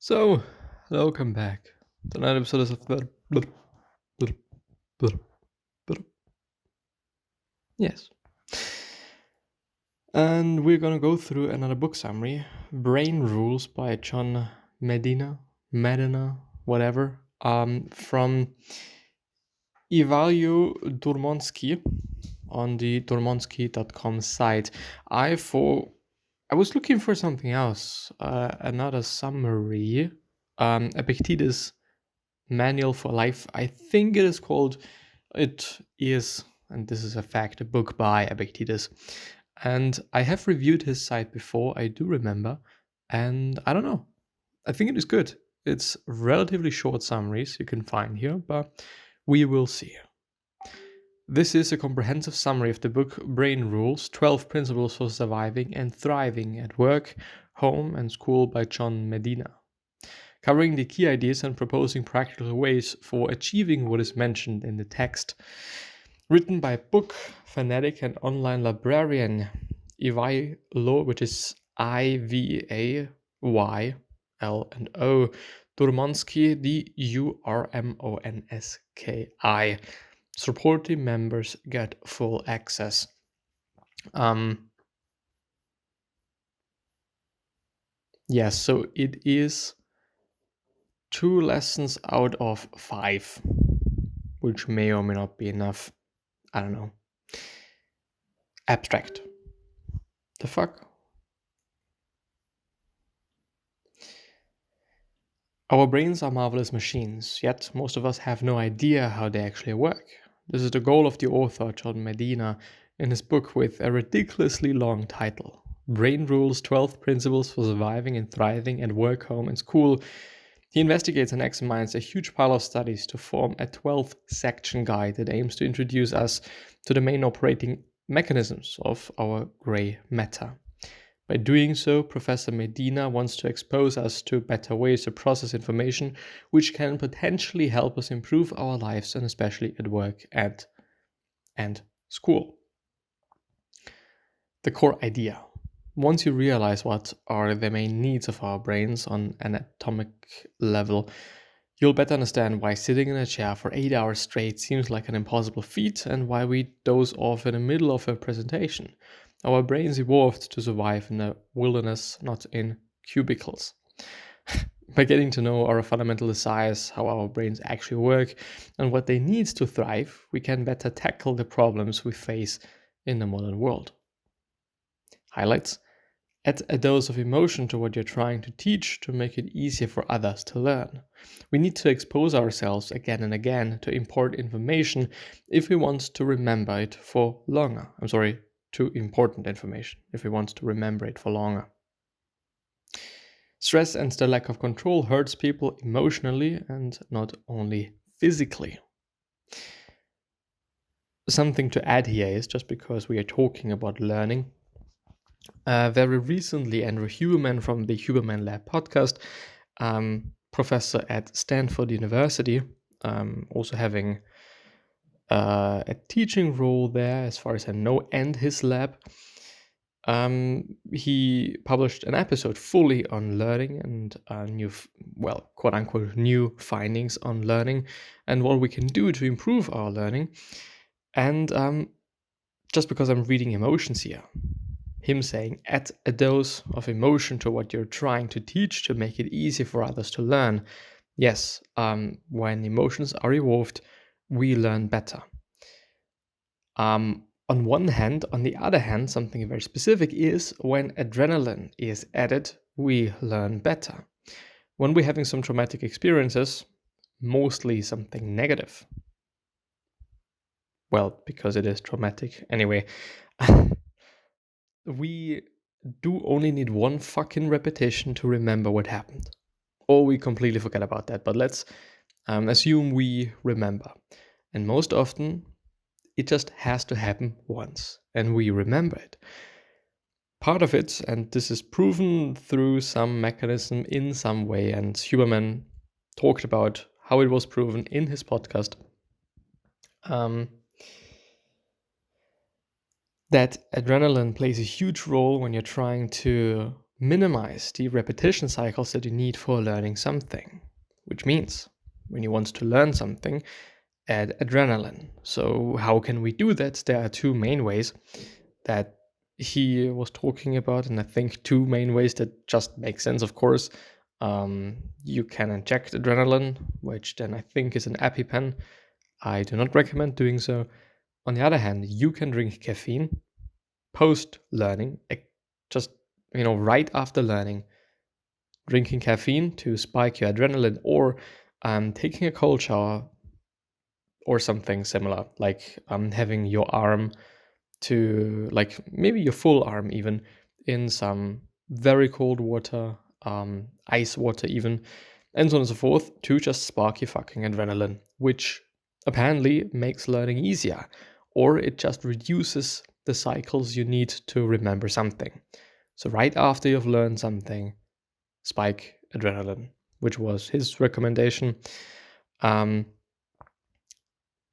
So, welcome back to another episode of Yes. And we're gonna go through another book summary, Brain Rules by John Medina, whatever, from Ivalio Durmonsky on the durmonsky.com site. I was looking for something else, another summary, Epictetus Manual for Life. I think it is called. It is, and this is a fact, a book by Epictetus. And I have reviewed his site before, I do remember, and I don't know. I think it is good. It's relatively short summaries you can find here, but we will see. This is a comprehensive summary of the book Brain Rules, 12 Principles for Surviving and Thriving at Work, Home, and School by John Medina, covering the key ideas and proposing practical ways for achieving what is mentioned in the text. Written by book fanatic and online librarian Ivailo, which is Ivaylno Durmonsky, Durmonski. Supporting members get full access. Yes, so it is 2 lessons out of 5, which may or may not be enough. I don't know. Abstract. The fuck? Our brains are marvelous machines, yet most of us have no idea how they actually work. This is the goal of the author, John Medina, in his book with a ridiculously long title, Brain Rules, 12 Principles for Surviving and Thriving at Work, Home, and School. He investigates and examines a huge pile of studies to form a 12-section guide that aims to introduce us to the main operating mechanisms of our grey matter. By doing so, Professor Medina wants to expose us to better ways to process information, which can potentially help us improve our lives, and especially at work and school. The core idea. Once you realize what are the main needs of our brains on an atomic level, you'll better understand why sitting in a chair for 8 hours straight seems like an impossible feat, and why we doze off in the middle of a presentation. Our brains evolved to survive in the wilderness, not in cubicles. By getting to know our fundamental desires, how our brains actually work, and what they need to thrive, we can better tackle the problems we face in the modern world. Highlights. Add a dose of emotion to what you're trying to teach to make it easier for others to learn. We need to expose ourselves again and again to important information if we want to remember it for longer. To important information if we want to remember it for longer. Stress and the lack of control hurts people emotionally and not only physically. Something to add here is, just because we are talking about learning, very recently Andrew Huberman from the Huberman Lab podcast, professor at Stanford University, also having a teaching role there as far as I know, and his lab. He published an episode fully on learning and quote unquote new findings on learning and what we can do to improve our learning. And just because I'm reading emotions here, him saying, add a dose of emotion to what you're trying to teach to make it easy for others to learn. Yes, when emotions are evolved, we learn better. On one hand, on the other hand, something very specific is when adrenaline is added, we learn better. When we're having some traumatic experiences, mostly something negative. Well, because it is traumatic anyway. We do only need one fucking repetition to remember what happened. Or we completely forget about that, but let's assume we remember. And most often, it just has to happen once, and we remember it. Part of it, and this is proven through some mechanism in some way, and Huberman talked about how it was proven in his podcast, that adrenaline plays a huge role when you're trying to minimize the repetition cycles that you need for learning something, which means when you want to learn something, add adrenaline. So how can we do that? There are two main ways that he was talking about, and I think two main ways that just make sense, of course. You can inject adrenaline, which then I think is an EpiPen. I do not recommend doing so. On the other hand, you can drink caffeine post-learning, just right after learning, drinking caffeine to spike your adrenaline, or taking a cold shower or something similar, like having your arm to, like maybe your full arm even, in some very cold water, ice water even, and so on and so forth, to just spark your fucking adrenaline, which apparently makes learning easier, or it just reduces the cycles you need to remember something. So right after you've learned something, spike adrenaline, which was his recommendation.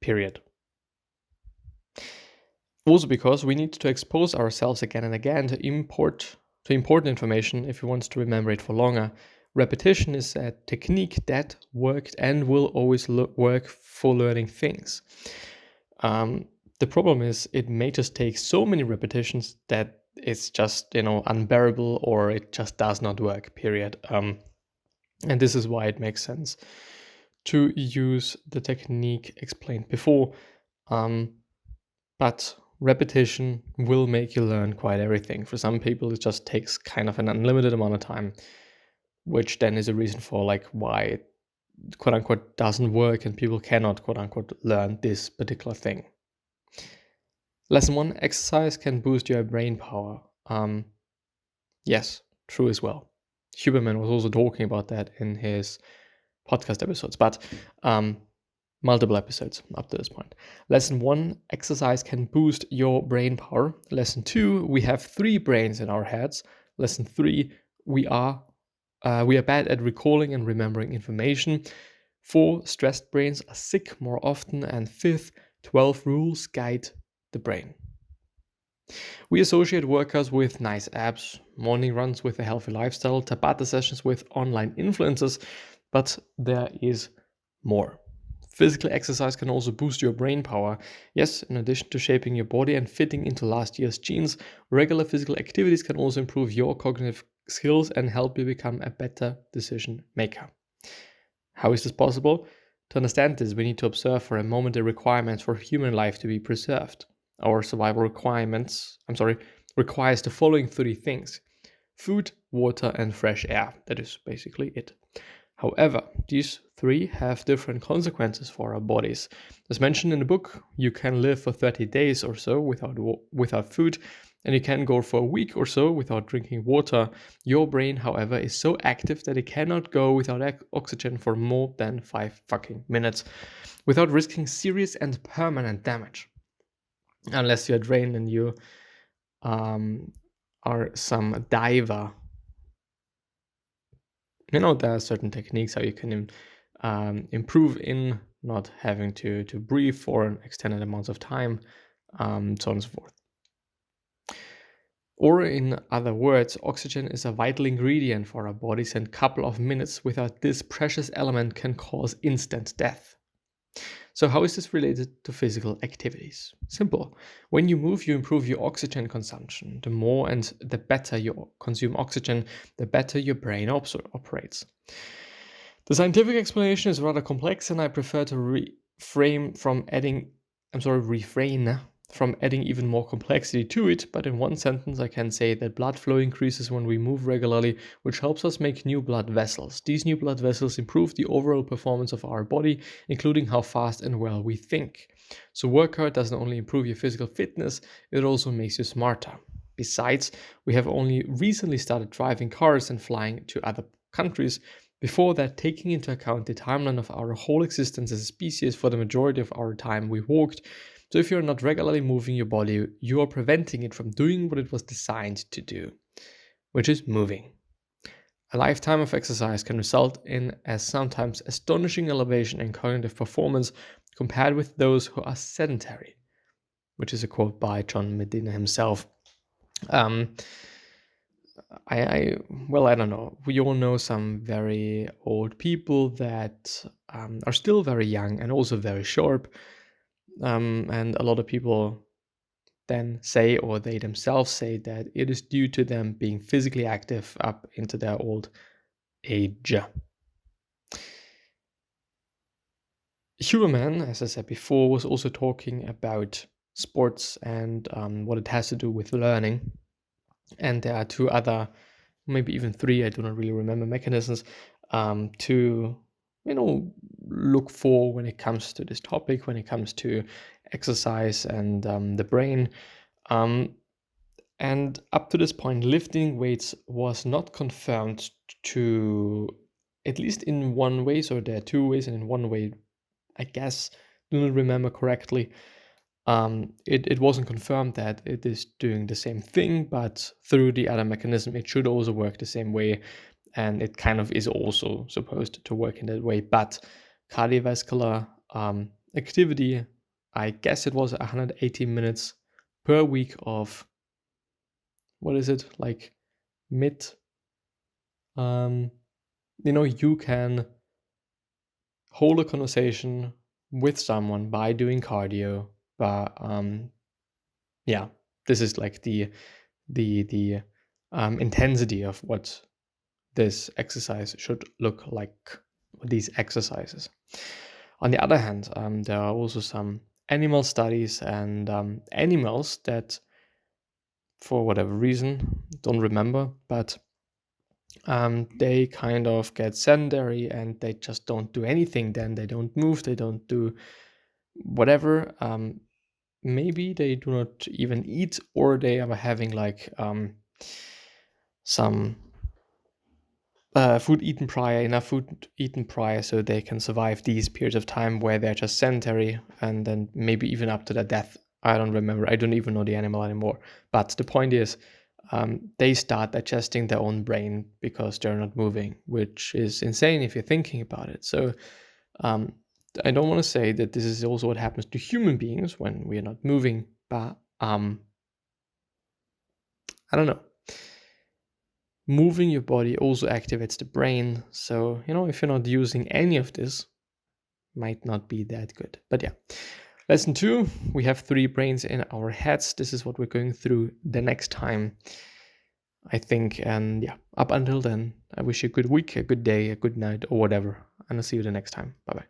Period. Also because we need to expose ourselves again and again to important information if we want to remember it for longer. Repetition is a technique that worked and will always work for learning things. The problem is it may just take so many repetitions that it's just, unbearable, or it just does not work, period. And this is why it makes sense to use the technique explained before. But repetition will make you learn quite everything. For some people, it just takes kind of an unlimited amount of time, which then is a reason for why it, quote unquote, doesn't work and people cannot, quote unquote, learn this particular thing. Lesson 1, exercise can boost your brain power. Yes, true as well. Huberman was also talking about that in his podcast episodes, but multiple episodes up to this point. Lesson 1, exercise can boost your brain power. Lesson 2, we have 3 brains in our heads. Lesson 3, we are bad at recalling and remembering information. 4, stressed brains are sick more often. And 5th, 12 rules guide the brain. We associate workouts with nice abs, morning runs with a healthy lifestyle, Tabata sessions with online influencers, but there is more. Physical exercise can also boost your brain power. Yes, in addition to shaping your body and fitting into last year's genes, regular physical activities can also improve your cognitive skills and help you become a better decision maker. How is this possible? To understand this, we need to observe for a moment the requirements for human life to be preserved. Our survival requires the following 3 things: food, water, and fresh air. That is basically it. However, these 3 have different consequences for our bodies. As mentioned in the book, you can live for 30 days or so without food, and you can go for a week or so without drinking water. Your brain, however, is so active that it cannot go without oxygen for more than 5 fucking minutes without risking serious and permanent damage. Unless you're drained and you are some diver. There are certain techniques how you can improve in not having to breathe for an extended amounts of time, so on and so forth. Or in other words, oxygen is a vital ingredient for our bodies, and a couple of minutes without this precious element can cause instant death. So how is this related to physical activities? Simple. When you move, you improve your oxygen consumption. The more and the better you consume oxygen, the better your brain operates. The scientific explanation is rather complex, and I prefer to refrain from adding even more complexity to it, but in one sentence I can say that blood flow increases when we move regularly, which helps us make new blood vessels. These new blood vessels improve the overall performance of our body, including how fast and well we think. So workout doesn't only improve your physical fitness, it also makes you smarter. Besides, we have only recently started driving cars and flying to other countries. Before that, taking into account the timeline of our whole existence as a species, for the majority of our time we walked. So if you're not regularly moving your body, you are preventing it from doing what it was designed to do, which is moving. A lifetime of exercise can result in a sometimes astonishing elevation in cognitive performance compared with those who are sedentary, which is a quote by John Medina himself. I don't know. We all know some very old people that are still very young and also very sharp. And a lot of people then say, or they themselves say, that it is due to them being physically active up into their old age. Huberman, as I said before, was also talking about sports and what it has to do with learning. And there are two other, maybe even three, I do not really remember, mechanisms to, look for when it comes to this topic, when it comes to exercise and the brain. And up to this point, lifting weights was not confirmed to, at least in one way, so there are two ways, and in one way, I guess, do not remember correctly, it wasn't confirmed that it is doing the same thing, but through the other mechanism, it should also work the same way, and it kind of is also supposed to work in that way. But cardiovascular activity, I guess it was 180 minutes per week of, what is it, like mid, you can hold a conversation with someone by doing cardio, but yeah, this is like the intensity of what this exercise should look like, these exercises. On the other hand, there are also some animal studies and animals that, for whatever reason, don't remember, but they kind of get sedentary and they just don't do anything. Then they don't move, they don't do whatever. Maybe they do not even eat, or they are having like some enough food eaten prior, so they can survive these periods of time where they're just sedentary, and then maybe even up to their death. I don't remember. I don't even know the animal anymore. But the point is, they start digesting their own brain because they're not moving, which is insane if you're thinking about it. So I don't want to say that this is also what happens to human beings when we are not moving, but I don't know. Moving your body also activates the brain. So, if you're not using any of this, might not be that good. But yeah. Lesson 2, we have 3 brains in our heads. This is what we're going through the next time, I think. And yeah, up until then, I wish you a good week, a good day, a good night, or whatever. And I'll see you the next time. Bye-bye.